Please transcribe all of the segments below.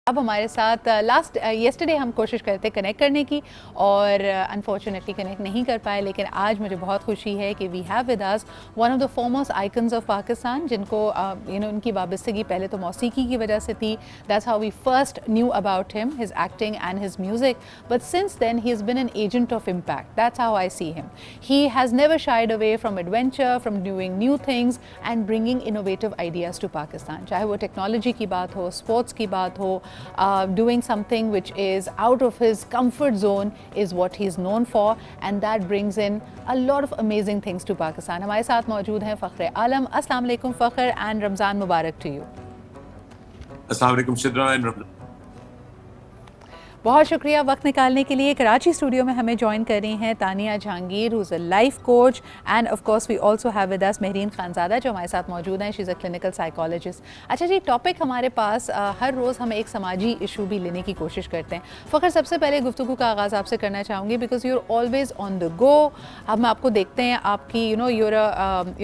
अब हमारे साथ येस्टरडे हम कोशिश करते कनेक्ट करने की और अनफॉर्चुनेटली कनेक्ट नहीं कर पाए, लेकिन आज मुझे बहुत खुशी है कि we have with us one of the foremost icons of Pakistan, जिनको उनकी वाबस्तगी पहले तो मौसीकी की वजह से थी. That's how we first knew about him, his acting and his music, but since then he has been an agent of impact. That's how I see him. He has never shied away from adventure, from doing new things and bringing innovative ideas to Pakistan. चाहे वो technology की बात हो, sports की बात हो, doing something which is out of his comfort zone is what he's known for, and that brings in a lot of amazing things to Pakistan. हमारे साथ मौजूद हैं फ़ख्र आलम. अस्सलाम वालेकुम फ़ख्र, and Ramzan Mubarak to you. अस्सलाम वालेकुम शिद्रा एंड रमज़ान. बहुत शुक्रिया वक्त निकालने के लिए. कराची स्टूडियो में हमें ज्वाइन कर रही हैं Tania Jahangir, who is a life coach, and of course we also have with us Mahreen Khanzada जो हमारे साथ मौजूद हैं. She is a clinical psychologist. अच्छा जी, टॉपिक हमारे पास हर रोज़ हम एक समाजी इशू भी लेने की कोशिश करते हैं. फ़ख्र, सबसे पहले गुफ्तगू का आगाज़ आपसे करना चाहूँगी because you are always on the go. हम आपको देखते हैं, आपकी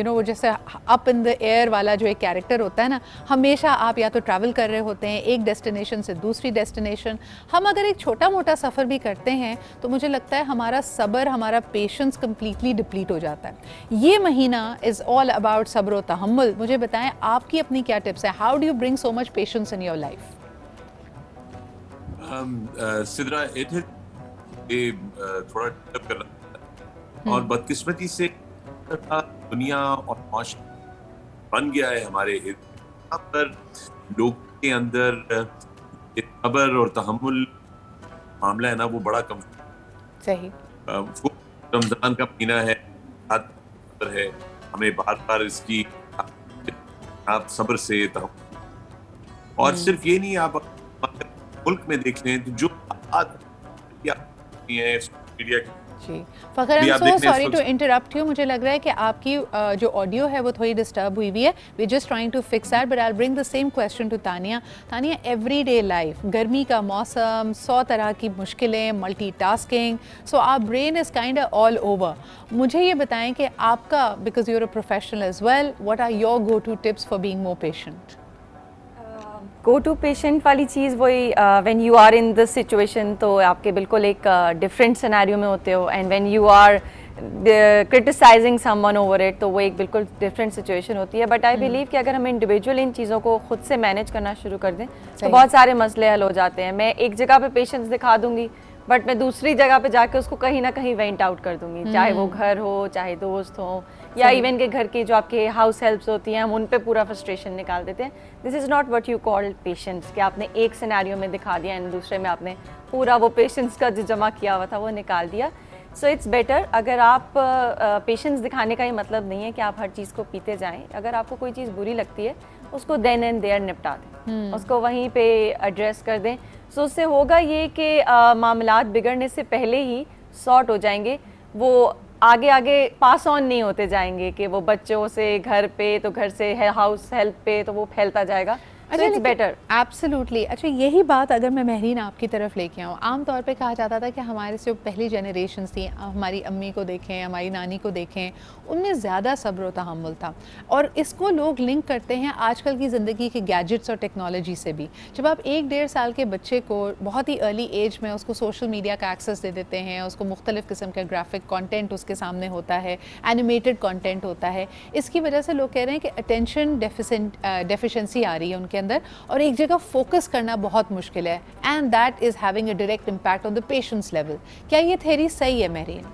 वो जैसे अप इन द एयर वाला जो एक कैरेक्टर होता है ना, हमेशा आप या तो ट्रैवल कर रहे होते हैं एक डेस्टिनेशन से दूसरी डेस्टिनेशन. हम अगर एक छोटा मोटा सफ़र भी करते हैं तो मुझे लगता है हमारा सब्र, हमारा पेशेंस कंप्लीटली डिप्लीट हो जाता है. ये महीना इज़ ऑल अबाउट सब्र और तहम्मुल. मुझे बताएं आपकी अपनी क्या टिप्स है? How do you bring so much patience in your life? Sidra, it is थोड़ा डिस्टर्ब कर रहा और बदकिस्मती से दुनिया और माशरा बन गया है हमारे यहाँ पर. लोग के अंदर सब्र और तहम्मुल मामला है ना, वो बड़ा कम. सही. रमजान का महीना है, है, हमें बार बार इसकी आप सब्र से और सिर्फ ये नहीं, आप मुल्क में देख लें तो जो मीडिया जी Fakhr, I am so sorry to interrupt you. मुझे लग रहा है कि आपकी जो ऑडियो है वो थोड़ी डिस्टर्ब हुई हुई है. We just trying to fix that, but I will bring the same question to Tania. Tania, everyday life, गर्मी का मौसम, 100 तरह की मुश्किलें, multitasking, so our brain is kind of all over. मुझे ये बताएं कि आपका, because you are a professional as well, what are your go to tips for being more patient? Go to patient वाली चीज़ वही, when you are in this situation तो आपके बिल्कुल एक डिफरेंट सिनेरियो में होते हो, and when you are criticising someone over it तो वो एक बिल्कुल डिफरेंट सिचुएशन होती है. बट आई बिलीव कि अगर हम इंडिविजुअल इन चीज़ों को खुद से मैनेज करना शुरू कर दें तो बहुत सारे मसले हल हो जाते हैं. मैं एक जगह पे पेशेंस दिखा दूंगी बट मैं दूसरी जगह पे जाके उसको कहीं ना कहीं वेंट आउट कर दूंगी, चाहे वो घर हो, चाहे दोस्त हो, या इवन के घर की जो आपके हाउस हेल्प्स होती हैं, हम उन पे पूरा फ्रस्ट्रेशन निकाल देते हैं. This is not what you called patience, कि आपने एक सिनेरियो में दिखा दिया एंड दूसरे में आपने पूरा वो पेशेंस का जो जमा किया हुआ था वो निकाल दिया. सो इट्स बेटर, अगर आप पेशेंस दिखाने का ही मतलब नहीं है कि आप हर चीज़ को पीते जाएं. अगर आपको कोई चीज़ बुरी लगती है उसको देन एंड देयर निपटा दें, उसको वहीं पे एड्रेस कर दें. सो उससे होगा ये कि मामलात बिगड़ने से पहले ही सॉर्ट हो जाएंगे. वो आगे आगे पास ऑन नहीं होते जाएंगे कि वो बच्चों से घर पे, तो घर से हाउस हेल्प पे, तो वो फैलता जाएगा. अच्छा, इट्स बेटर. एब्सोल्युटली. अच्छा, यही बात अगर मैं महरीन आपकी तरफ लेके आऊँ, आम तौर पे कहा जाता था कि हमारे जो पहली जनरेशन थी, हमारी अम्मी को देखें, हमारी नानी को देखें, उनमें ज़्यादा सब्र और तहम्मुल था. और इसको लोग लिंक करते हैं आजकल की ज़िंदगी के गैजेट्स और टेक्नोलॉजी से भी. जब आप 1-1.5 साल के बच्चे को बहुत ही अर्ली एज में उसको सोशल मीडिया का एक्सेस दे देते हैं, उसको मुख्तलिफ़ किस्म का ग्राफिक कॉन्टेंट उसके सामने होता है, एनिमेटेड कॉन्टेंट होता है, इसकी वजह से लोग कह रहे हैं कि अटेंशन डेफिशिएंसी आ रही है उनके अंदर और एक जगह फोकस करना बहुत मुश्किल है, and that is having a direct impact on the patience level. क्या ये थ्योरी सही है महरीन?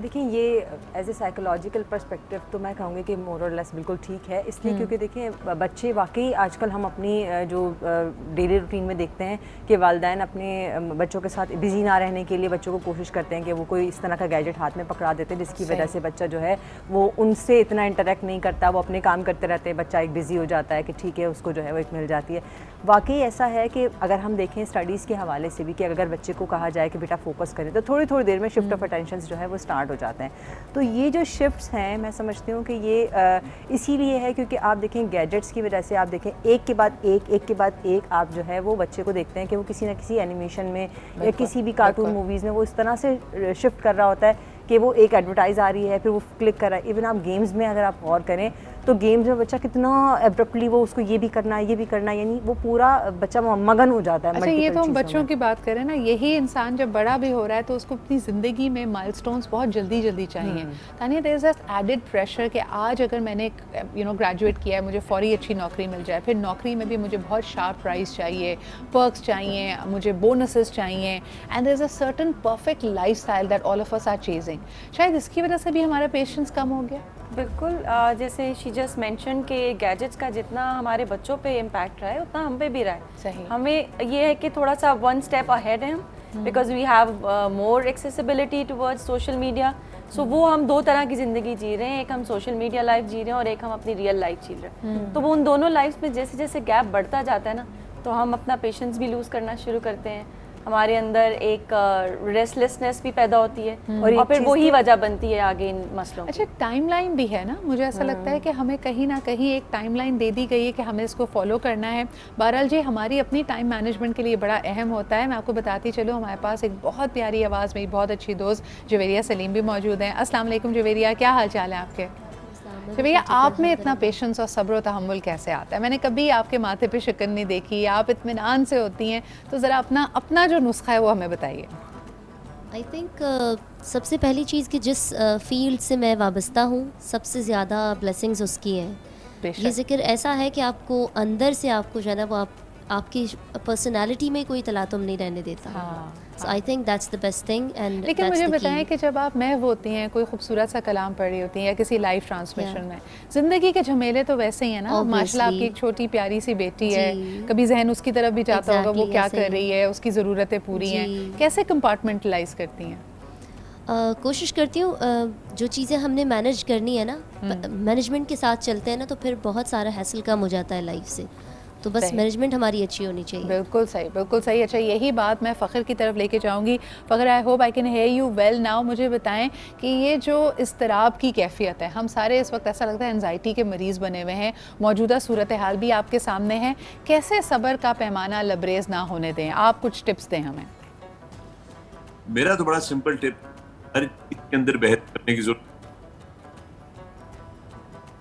देखिए, ये एज ए साइकोलॉजिकल पर्सपेक्टिव तो मैं कहूँगी कि मोर और लेस बिल्कुल ठीक है. इसलिए क्योंकि देखिए, बच्चे वाकई आजकल हम अपनी जो डेली रूटीन में देखते हैं कि वालिदैन अपने बच्चों के साथ बिज़ी ना रहने के लिए बच्चों को कोशिश करते हैं कि वो कोई इस तरह का गैजेट हाथ में पकड़ा देते हैं जिसकी वजह से बच्चा जो है वो उनसे इतना इंटरेक्ट नहीं करता, वो अपने काम करते रहते हैं. बच्चा एक बिज़ी हो जाता है कि ठीक है, उसको जो है वो एक मिल जाती है. वाकई ऐसा है कि अगर हम देखें स्टडीज़ के हवाले से भी कि अगर बच्चे को कहा जाए कि बेटा फोकस करें तो थोड़ी थोड़ी देर में शिफ्ट ऑफ अटेंशन जो है वो स्टार्ट हो जाते हैं. तो ये जो शिफ्ट्स हैं, मैं समझती हूँ कि ये इसीलिए है क्योंकि आप देखें गैजेट्स की वजह से, आप देखें एक के बाद एक आप जो है वो बच्चे को देखते हैं कि वो किसी ना किसी एनिमेशन में या किसी भी कार्टून मूवीज़ में वो इस तरह से शिफ्ट कर रहा होता है कि वो एक एडवर्टाइज आ रही है, फिर वो क्लिक कर रहा है. इवन आप गेम्स में अगर आप गौर करें तो गेम्स में बच्चा कितना एब्रप्टली वो उसको ये भी करना है, ये भी करना है, यानी वो पूरा बच्चा मगन हो जाता है। अच्छा, ये multiple तो हम चीज़ों बच्चों में। की बात करें ना, यही इंसान जब बड़ा भी हो रहा है तो उसको अपनी ज़िंदगी में माइलस्टोन्स बहुत जल्दी जल्दी चाहिए। Tania, there is added pressure कि आज अगर मैंने ग्रेजुएट किया है, मुझे फौरी अच्छी नौकरी मिल जाए, फिर नौकरी में भी मुझे बहुत शार्प प्राइस चाहिए, पर्क्स चाहिए, मुझे बोनसेस चाहिए, and there is a certain perfect lifestyle that all of us are chasing. शायद इसकी वजह से भी हमारा पेशेंस कम हो गया। बिल्कुल, जैसे शी जस्ट मेंशन कि गैजेट्स का जितना हमारे बच्चों पे इम्पैक्ट रहा है उतना हम पे भी रहा है। सही। हमें ये है कि थोड़ा सा वन स्टेप अहेड है हम, because we have more accessibility towards social media. So वो हम दो तरह की ज़िंदगी जी रहे हैं, एक हम सोशल मीडिया लाइफ जी रहे हैं और एक हम अपनी रियल लाइफ जी रहे हैं। तो वो उन दोनों लाइफ में जैसे जैसे गैप बढ़ता जाता है ना, तो हम अपना पेशेंस भी लूज़ करना शुरू करते हैं, हमारे अंदर एक रेस्टलेसनेस भी पैदा होती है और फिर वही वजह बनती है आगे इन मसलों की। अच्छा, टाइमलाइन भी है ना, मुझे ऐसा लगता है कि हमें कहीं ना कहीं एक टाइमलाइन दे दी गई है कि हमें इसको फॉलो करना है। बहरहाल जी, हमारी अपनी टाइम मैनेजमेंट के लिए बड़ा अहम होता है। मैं आपको बताती चलूँ, हमारे पास एक बहुत प्यारी आवाज़ में बहुत अच्छी दोस्त जवेरिया सलीम भी मौजूद हैं। अस्सलाम वालेकुम जवेरिया, क्या हाल चाल है आपके? तो भैया, आप में इतना पेशेंस और सब्र और तहम्मुल कैसे आता है? मैंने कभी आपके माथे पे शिकन नहीं देखी, आप इत्मीनान से होती हैं, तो ज़रा अपना जो नुस्खा है वो हमें बताइए। आई थिंक सबसे पहली चीज़ कि जिस फील्ड से मैं वाबस्ता हूँ, सबसे ज़्यादा ब्लेसिंग्स उसकी हैं। बेशक। ये जिक्र ऐसा है कि आपको अंदर से आपको जो है ना वो आपकी पर्सनालिटी में कोई तलातुम नहीं रहने देता। हाँ, so I think that's the best thing. And लेकिन मुझे बताएं कि जब आप महव होती हैं, कोई खूबसूरत सा कलाम पढ़ रही होती हैं या किसी लाइव ट्रांसमिशन में, ज़िंदगी के झमेले तो वैसे ही हैं ना। माशाल्लाह, आपकी एक छोटी प्यारी सी बेटी है, कभी जहन उसकी तरफ भी जाता होगा, वो क्या कर रही है, उसकी ज़रूरतें पूरी हैं, कैसे कंपार्टमेंटलाइज करती हैं? कोशिश करती हूँ जो चीज़ें हमने मैनेज करनी है ना, मैनेजमेंट के साथ चलते हैं ना, तो फिर बहुत सारा हैसल कम हो जाता है लाइफ से। तो बस मैनेजमेंट हमारी अच्छी होनी चाहिए। बिल्कुल सही, बिल्कुल सही। अच्छा, यही बात मैं फ़ख्र की तरफ लेके जाऊंगी। Fakhr, I hope I can hear you well now. मुझे बताएं कि ये जो इज़्तिराब की कैफियत है, हम सारे इस वक्त ऐसा लगता है एंजाइटी के मरीज़ बने हुए हैं, मौजूदा सूरत हाल भी आपके सामने है, कैसे सब्र का पैमाना लबरेज ना होने दें? आप कुछ टिप्स दें हमें। मेरा तो बड़ा सिंपल टिप, हर चीज के अंदर बेहतर करने की जरूरत,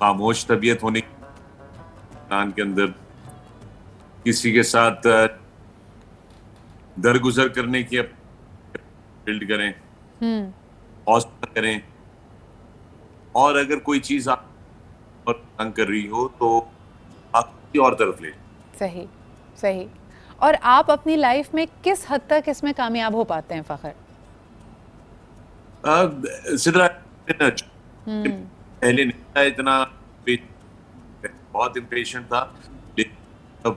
खामोश तबीयत होने इंसान के अंदर, किसी के साथ दरगुजर करने की बिल्ड करें, हौसला करें, और अगर कोई चीज आप और तंग कर रही हो तो आप किसी और तरफ ले। सही, सही। और आप अपनी लाइफ में किस हद तक इसमें कामयाब हो पाते हैं फ़ख्र? सिद्रा, पहले नहीं था इतना, बहुत इम्पेशेंट था, लेकिन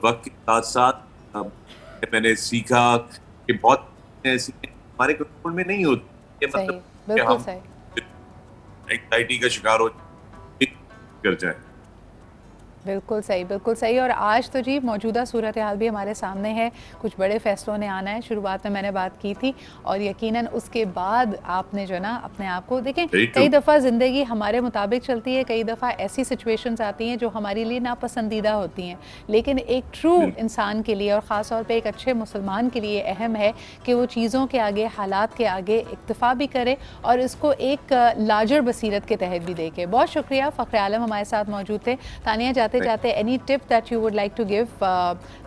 वक्त के साथ साथ मैंने सीखा कि बहुत ऐसी हमारे कंट्रोल में नहीं होती, मतलब कि बिल्कुल हम सही, एंग्जाइटी का शिकार हो कर जाए। बिल्कुल सही, बिल्कुल सही। और आज तो जी मौजूदा सूरत हाल भी हमारे सामने है, कुछ बड़े फैसलों ने आना है। शुरुआत में मैंने बात की थी, और यकीनन उसके बाद आपने जो ना अपने आप को देखें, कई दफ़ा ज़िंदगी हमारे मुताबिक चलती है, कई दफ़ा ऐसी सिचुएशंस आती हैं जो हमारे लिए नापसंदीदा होती हैं, लेकिन एक ट्रू इंसान के लिए और ख़ास तौर पे एक अच्छे मुसलमान के लिए अहम है कि वो चीज़ों के आगे, हालात के आगे इक्तफ़ा भी करे और इसको एक लार्जर बसीरत के तहत भी देखे। बहुत शुक्रिया, फ़ख्र आलम हमारे साथ मौजूद थे। तानिया, जाते any tip that you would like to give,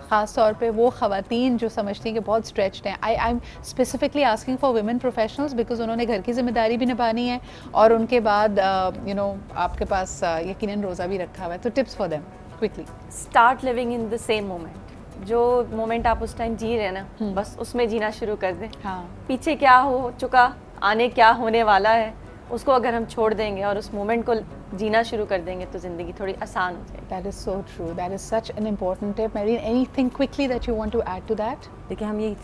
ख़ास तौर पे वो ख़वातीन जो समझती हैं कि बहुत स्ट्रेच्ड हैं? I am specifically asking for women professionals because उन्होंने घर की जिम्मेदारी भी निभानी है और उनके बाद आपके पास यकीनन रोज़ा भी रखा हुआ है, तो tips for them quickly. Start living in the same moment. जो मोमेंट आप उस टाइम जी रहे हैं ना, बस उसमें जीना शुरू कर दें। हाँ, पीछे क्या हो चुका, आने क्या होने वाला है, उसको अगर हम छोड़ देंगे और उस मोमेंट को जीना शुरू कर देंगे तो ज़िंदगी थोड़ी आसान हो जाएगी। That is so true. That is such an important tip. Marine, anything quickly that you want to add to that? देखिए, हम ये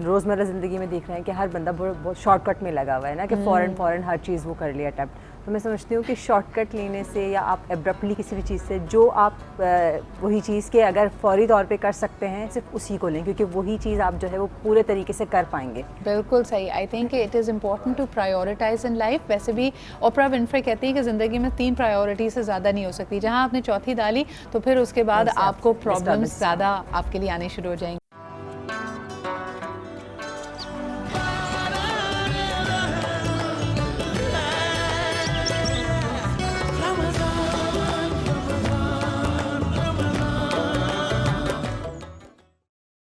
रोज़मर्रा ज़िंदगी में देख रहे हैं कि हर बंदा बहुत शॉर्टकट में लगा हुआ है ना, कि फ़ौरन हर चीज़ वो कर लिया अटैम्प्ट। तो मैं समझती हूँ कि शॉर्टकट लेने से या आप एब्रप्टली किसी भी चीज़ से जो आप वही चीज़ के अगर फौरी तौर पे कर सकते हैं, सिर्फ उसी को लें, क्योंकि वही चीज़ आप जो है वो पूरे तरीके से कर पाएंगे। बिल्कुल सही। I think it is important to prioritise in life. वैसे भी ओपरा विनफ्रे कहती है कि ज़िंदगी में 3 प्रायोरिटी से ज़्यादा नहीं हो सकती। जहाँ आपने चौथी डाली तो फिर उसके बाद आपको प्रॉब्लम्स ज़्यादा आपके लिए आने शुरू हो जाएंगे।